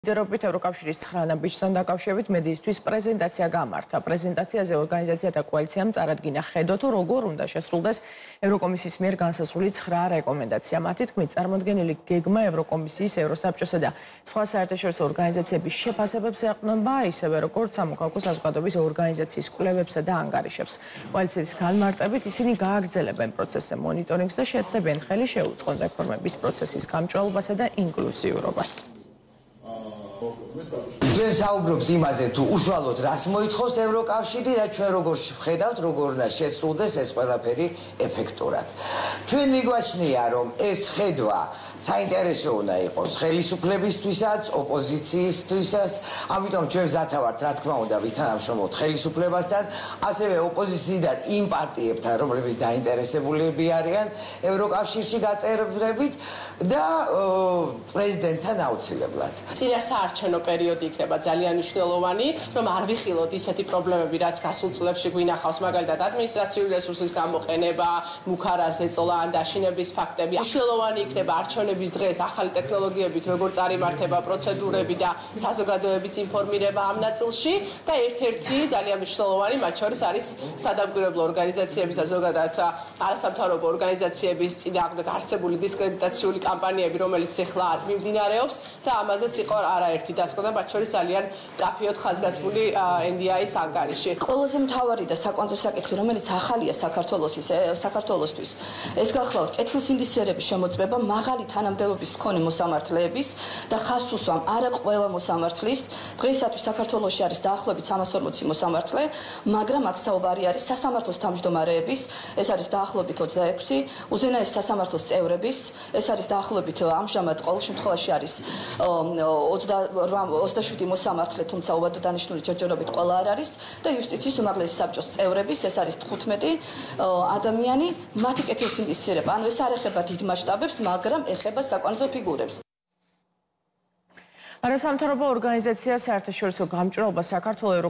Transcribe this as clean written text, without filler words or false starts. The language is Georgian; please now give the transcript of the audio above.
Liderობით ევროკავშირის 9 ნაბიჯთან დაკავშირებით მედიისთვის პრეზენტაცია გამართა. პრეზენტაციაზე ორგანიზაცია და კოალიციამ წარადგინა ხედვა თუ როგორ უნდა შესრულდეს ევროკომისიის მიერ განსაზღვრული 9 რეკომენდაცია. მათი თქმით, წარმოდგენილი გეგმა ევროკომისიის, ევროსაბჭოსა და სხვა საერთაშორისო ორგანიზაციების შეფასებებს ეყრდნობა, ისევე როგორც სამოქალაქო საზოგადოების ორგანიზაციის კვლევებსა და ანგარიშებს. კოალიციის განმარტებით ისინი გააგრძელებენ პროცესზე მონიტორინგს და შეეცდებიან ხელი შეუწყონ რეფორმების პროცესის გამჭრელობასა და ინკლუზიურობას. Ჩვენ საუბრობთ იმაზე, თუ უშუალოდ რას მოითხოვს ევროკავშირი და ჩვენ როგორ ვხედავთ, როგორ უნდა შესრულდეს ეს ყველაფერი ეფექტურად. ჩვენ მიგვაჩნია, რომ ეს ხედვა საინტერესო უნდა იყოს ხელისუფლებისთვისაც, ოპოზიციისთვისაც, ამიტომ ჩვენ მზათა ვართ, რა თქმა უნდა, ვითანამშრომლობთ ხელისუფლებასთან, ასევე ოპოზიციიდან იმ პარტიებთან, რომლებიც დაინტერესებულები არიან ევროკავშირში გაწევრებით და პრეზიდენტთან აუცილებლად. წინა საარჩევნო პერიოდი იქნება ძალიან მნიშვნელოვანი, რომ არ ვიხილოთ ისეთი პრობლემები, რაც გასულ წლებში გვინახავს, მაგალითად ადმინისტრაციული რესურსის გამოყენება, მუქარა ზეწოლა ან დაშინების ფაქტები. მნიშვნელოვანი იქნება არჩევნების დღეს ახალი ტექნოლოგიებით, როგორ წარიმართება პროცედურები და საზოგადოების ინფორმირება ამ ნაწილში და ერთ-ერთი ძალიან მნიშვნელოვანი მათ შორის არის სადამკვირვებლო ორგანიზაციების და ზოგადად არასამთავრობო ორგანიზაციების წინააღმდეგ არსებული დისკრედიტაციული კამპანიები, რომელიც ეხლა არ მიმდინარეობს და ამაზეც იყო არაერთი დასკვნა და მათ შორის ძალიან კაფეოდ ხაზგასმული NDI-ის ანგარიში. ყველაზე მთავარი და საკვანძო საკითხი, რომელიც ახალია საქართველოსთვის, ეს გახლავთ კეთილსინდისიერების შემოწმება მაღალი თანამდებობის მქონე მოსამართლეების და ხაზს უსვამ არა ყველა მოსამართლის. დღეისათვის საქართველოში არის დაახლოებით 340 მოსამართლე, მაგრამ აქ საუბარი არის სასამართლოს თავმჯდომარეების, ეს არის დაახლოებით 26, უზენაეს სასამართლოს წევრების, ეს არის დაახლოებით ამჟამად ყოველ შემთხვევაში არის 27 მოსამართლე, თუმცა უვადო დანიშნული ჯერჯერობით ყველა არ არის და იუსტიციის უმაღლესი საბჭოს წევრების, ეს არის 15 ადამიანი, მათი კეთილსინდისიერება. ანუ ეს არ ეხება დიდ მასშტაბებს, მაგრამ ეხება საკვანძო ფიგურებს. არასამთავრობო ორგანიზაცია საერთაშორისო გამჭრელობა საქართველოს